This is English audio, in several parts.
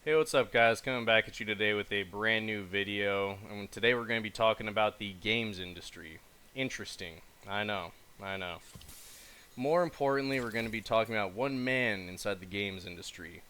Hey, what's up guys? Coming back at you today with a brand new video, and today we're going to be talking about the games industry. Interesting. I know. More importantly, we're going to be talking about one man inside the games industry,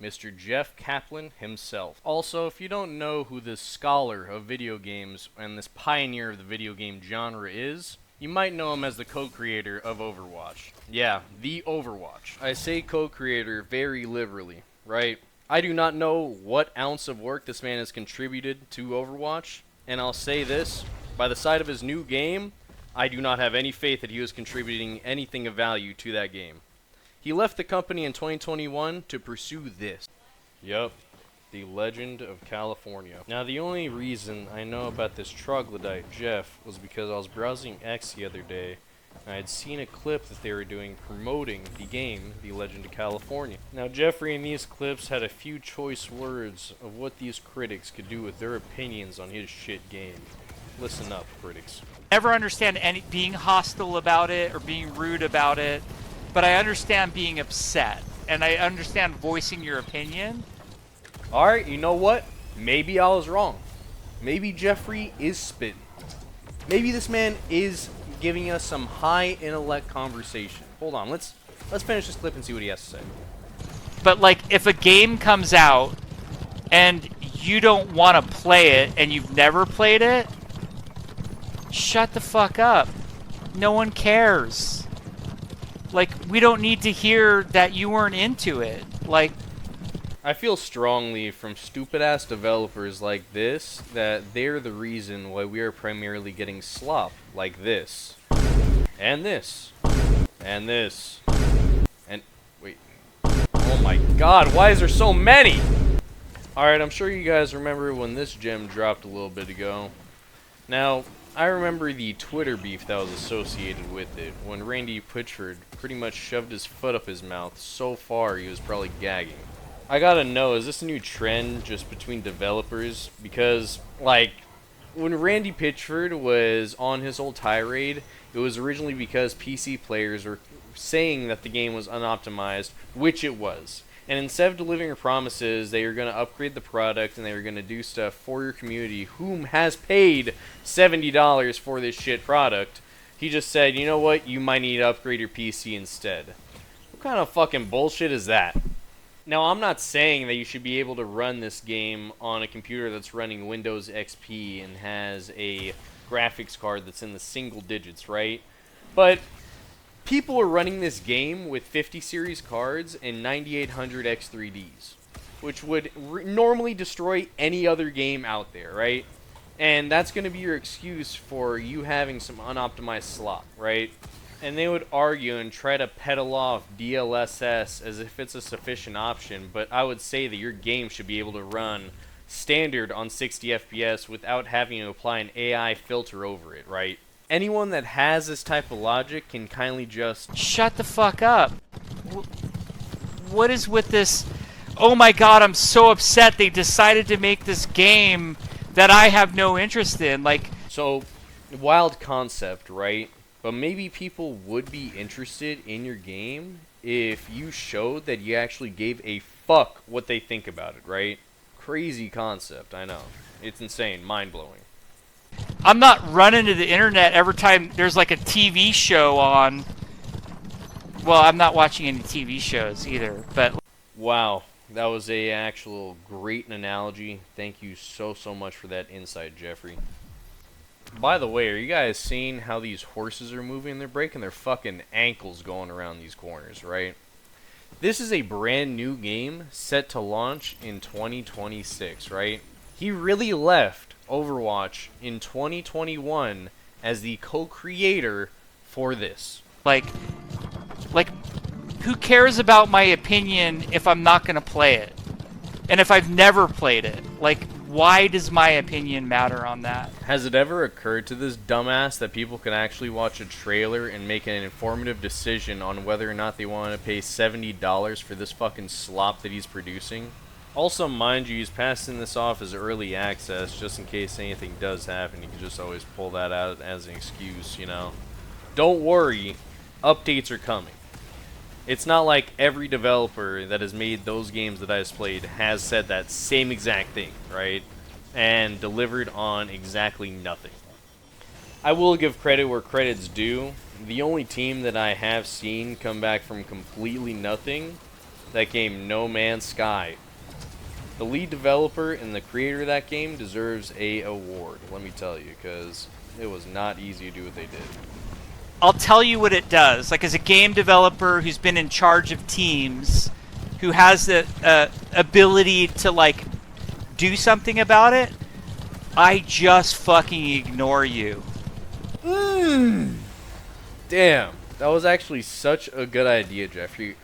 Mr. Jeff Kaplan himself. Also, if you don't know who this scholar of video games and this pioneer of the video game genre is, you might know him as the co-creator of Overwatch. Yeah, the Overwatch. I say co-creator very liberally, right? I do not know what ounce of work this man has contributed to Overwatch, and I'll say this, by the side of his new game, I do not have any faith that he was contributing anything of value to that game. He left the company in 2021 to pursue this. Yup, the Legend of California. Now, the only reason I know about this troglodyte, Jeff, was because I was browsing X the other day, and I had seen a clip that they were doing promoting the game, The Legend of California. Now, Jeffrey in these clips had a few choice words of what these critics could do with their opinions on his shit game. Listen up, critics. Never understand any being hostile about it or being rude about it, but I understand being upset, and I understand voicing your opinion. Alright, you know what? Maybe I was wrong. Maybe Jeffrey is spitting. Maybe this man is giving us some high intellect conversation. Hold on, let's finish this clip and see what he has to say. But like, if a game comes out and you don't want to play it and you've never played it, shut the fuck up. No one cares. Like, we don't need to hear that you weren't into it. Like, I feel strongly from stupid-ass developers like this that they're the reason why we are primarily getting slop like this. And this. And this. And... wait. Oh my god, why is there so many? Alright, I'm sure you guys remember when this gem dropped a little bit ago. Now, I remember the Twitter beef that was associated with it, when Randy Pitchford pretty much shoved his foot up his mouth so far he was probably gagging. I gotta know, is this a new trend just between developers? Because, like, when Randy Pitchford was on his whole tirade, it was originally because PC players were saying that the game was unoptimized, which it was. And instead of delivering promises, they were going to upgrade the product and they were going to do stuff for your community, whom has paid $70 for this shit product, he just said, you know what, you might need to upgrade your PC instead. What kind of fucking bullshit is that? Now, I'm not saying that you should be able to run this game on a computer that's running Windows XP and has a graphics card that's in the single digits, right? But people are running this game with 50 series cards and 9800 X3Ds, which would normally destroy any other game out there, right? And that's going to be your excuse for you having some unoptimized slop, right? And they would argue and try to peddle off DLSS as if it's a sufficient option, but I would say that your game should be able to run standard on 60 FPS without having to apply an AI filter over it, right? Anyone that has this type of logic can kindly just shut the fuck up. What is with this? Oh my god, I'm so upset they decided to make this game that I have no interest in. Like, so, wild concept, right? But maybe people would be interested in your game if you showed that you actually gave a fuck what they think about it, right? Crazy concept, I know. It's insane, mind-blowing. I'm not running to the internet every time there's like a TV show on. Well, I'm not watching any TV shows either, but... Wow, that was a actual great analogy. Thank you so much for that insight, Jeffrey. By the way, are you guys seeing how these horses are moving? They're breaking their fucking ankles going around these corners, right? This is a brand new game set to launch in 2026, right? He really left Overwatch in 2021 as the co-creator for this. Like, who cares about my opinion if I'm not going to play it? And if I've never played it? Like, why does my opinion matter on that? Has it ever occurred to this dumbass that people can actually watch a trailer and make an informative decision on whether or not they want to pay $70 for this fucking slop that he's producing? Also, mind you, he's passing this off as early access just in case anything does happen. You can just always pull that out as an excuse, you know. Don't worry, updates are coming. It's not like every developer that has made those games that I've played has said that same exact thing, right? And delivered on exactly nothing. I will give credit where credit's due. The only team that I have seen come back from completely nothing, that game No Man's Sky. The lead developer and the creator of that game deserves a award, let me tell you, because it was not easy to do what they did. I'll tell you what it does. Like, as a game developer who's been in charge of teams, who has the ability to, like, do something about it, I just fucking ignore you. Damn, that was actually such a good idea, Jeffrey.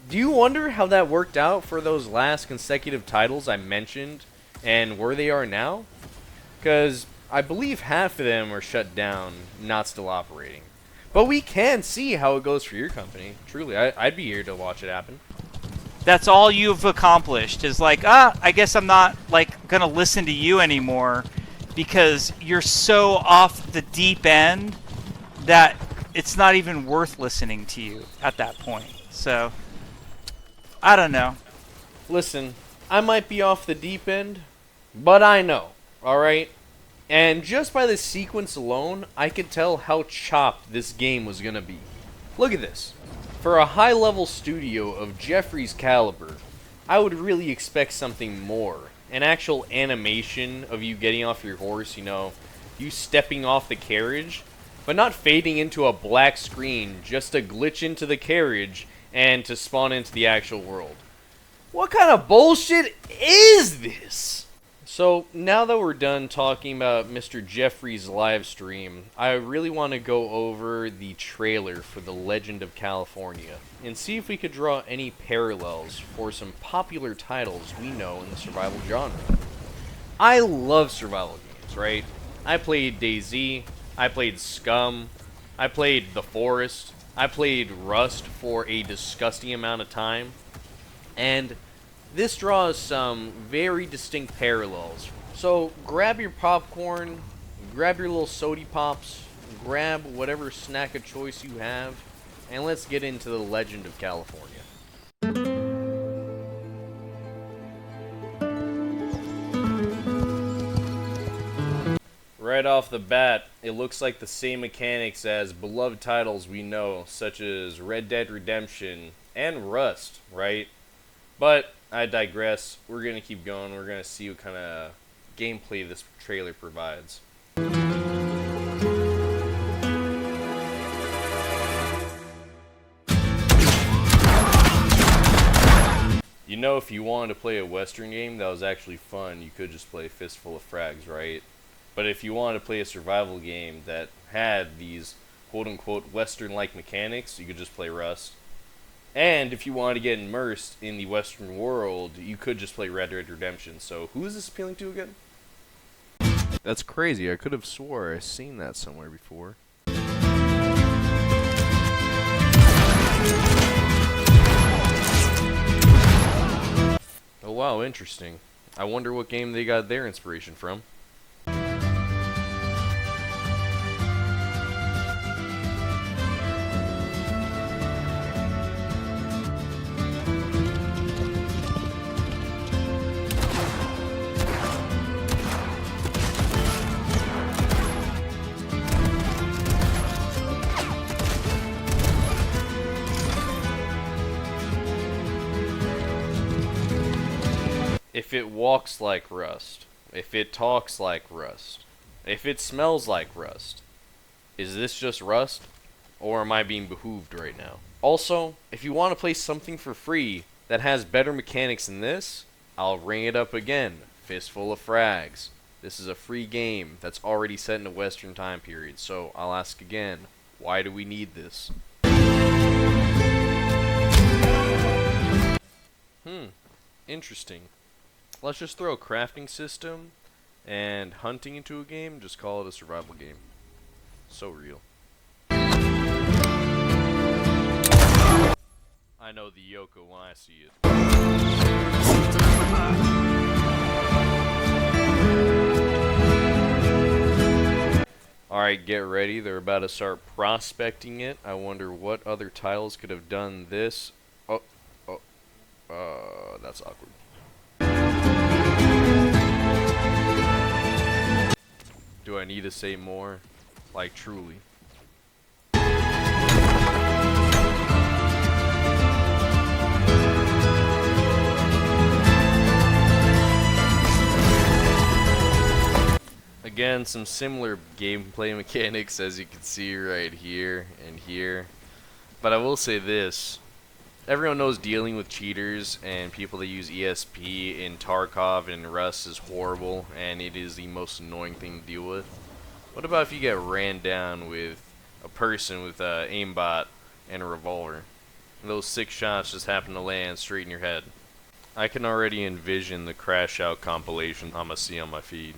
Do you wonder how that worked out for those last consecutive titles I mentioned and where they are now? Because I believe half of them are shut down, not still operating. But we can see how it goes for your company. Truly, I'd be here to watch it happen. That's all you've accomplished is like, I guess I'm not, like, gonna listen to you anymore because you're so off the deep end that it's not even worth listening to you at that point. So, I don't know. Listen, I might be off the deep end, but I know, alright? And just by the sequence alone, I could tell how chopped this game was gonna be. Look at this. For a high-level studio of Jeffrey's caliber, I would really expect something more. An actual animation of you getting off your horse, you know, you stepping off the carriage, but not fading into a black screen just to glitch into the carriage and to spawn into the actual world. What kind of bullshit is this? So, now that we're done talking about Mr. Jeffrey's live stream, I really want to go over the trailer for The Legend of California and see if we could draw any parallels for some popular titles we know in the survival genre. I love survival games, right? I played DayZ, I played Scum, I played The Forest, I played Rust for a disgusting amount of time, and this draws some very distinct parallels. So grab your popcorn, grab your little sody pops, grab whatever snack of choice you have, and let's get into The Legend of California. Right off the bat, it looks like the same mechanics as beloved titles we know, such as Red Dead Redemption and Rust, right? But I digress. We're going to keep going. We're going to see what kind of gameplay this trailer provides. You know, if you wanted to play a Western game that was actually fun, you could just play Fistful of Frags, right? But if you wanted to play a survival game that had these quote-unquote Western-like mechanics, you could just play Rust. And if you wanted to get immersed in the Western world, you could just play Red Dead Redemption. So who is this appealing to again? That's crazy. I could have swore I've seen that somewhere before. Oh wow, interesting. I wonder what game they got their inspiration from. If it walks like Rust, if it talks like Rust, if it smells like Rust, is this just Rust? Or am I being behooved right now? Also, if you want to play something for free that has better mechanics than this, I'll ring it up again. Fistful of Frags. This is a free game that's already set in a Western time period, so I'll ask again, why do we need this? Interesting. Let's just throw a crafting system and hunting into a game, just call it a survival game. So real. I know the Yoko when I see it. Alright. Alright, get ready. They're about to start prospecting it. I wonder what other titles could have done this. Oh, that's awkward. Do I need to say more? Like, truly. Again, some similar gameplay mechanics as you can see right here and here. But I will say this. Everyone knows dealing with cheaters and people that use ESP in Tarkov and Rust is horrible, and it is the most annoying thing to deal with. What about if you get ran down with a person with an aimbot and a revolver? And those 6 shots just happen to land straight in your head. I can already envision the Crash Out compilation I'ma see on my feed.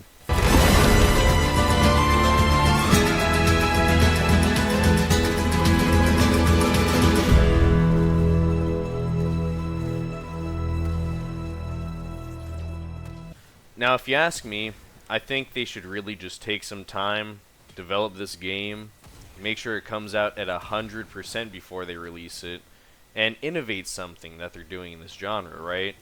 Now, if you ask me, I think they should really just take some time, develop this game, make sure it comes out at 100% before they release it, and innovate something that they're doing in this genre, right?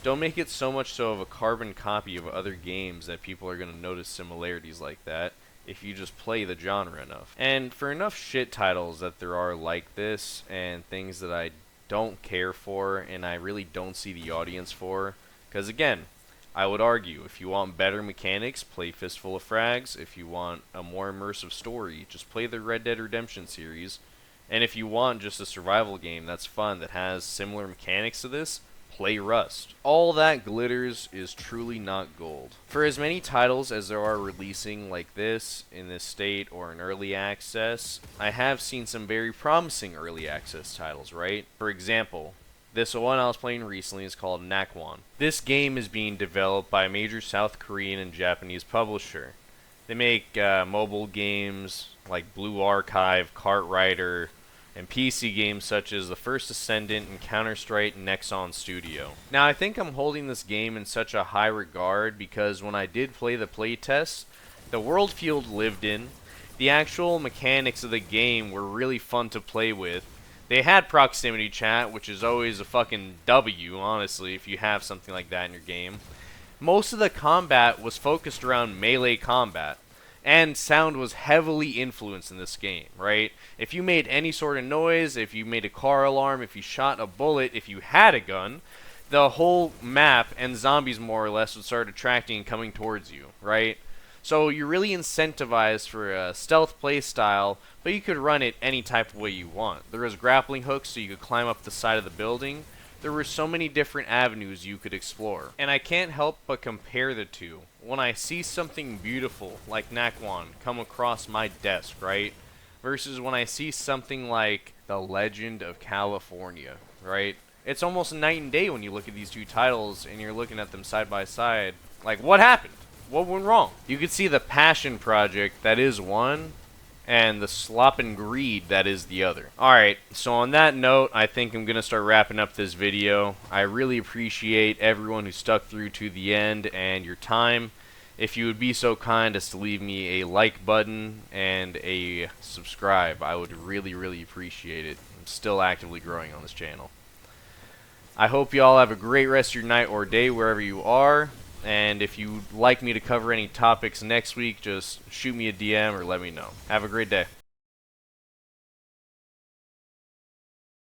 Don't make it so much so of a carbon copy of other games that people are going to notice similarities like that if you just play the genre enough. And for enough shit titles that there are like this, and things that I don't care for, and I really don't see the audience for, because again, I would argue, if you want better mechanics, play Fistful of Frags. If you want a more immersive story, just play the Red Dead Redemption series. And if you want just a survival game that's fun, that has similar mechanics to this, play Rust. All that glitters is truly not gold. For as many titles as there are releasing like this, in this state, or in early access, I have seen some very promising early access titles, right? For example, this one I was playing recently is called Nakwon. This game is being developed by a major South Korean and Japanese publisher. They make mobile games like Blue Archive, Cartwriter, and PC games such as The First Ascendant and Counter-Strike Nexon Studio. Now, I think I'm holding this game in such a high regard because when I did play the playtest, the world field lived in, the actual mechanics of the game were really fun to play with. They had proximity chat, which is always a fucking W, honestly, if you have something like that in your game. Most of the combat was focused around melee combat, and sound was heavily influenced in this game, right? If you made any sort of noise, if you made a car alarm, if you shot a bullet, if you had a gun, the whole map and zombies more or less would start attracting and coming towards you, right? So you're really incentivized for a stealth play style, but you could run it any type of way you want. There was grappling hooks so you could climb up the side of the building. There were so many different avenues you could explore. And I can't help but compare the two. When I see something beautiful like Nakwon come across my desk, right? Versus when I see something like The Legend of California, right? It's almost night and day when you look at these two titles and you're looking at them side by side. Like, what happened? What went wrong? You could see the passion project that is one, and the slop and greed that is the other. Alright, so on that note, I think I'm going to start wrapping up this video. I really appreciate everyone who stuck through to the end and your time. If you would be so kind as to leave me a like button and a subscribe, I would really, really appreciate it. I'm still actively growing on this channel. I hope you all have a great rest of your night or day wherever you are. And if you'd like me to cover any topics next week, just shoot me a DM or let me know. Have a great day.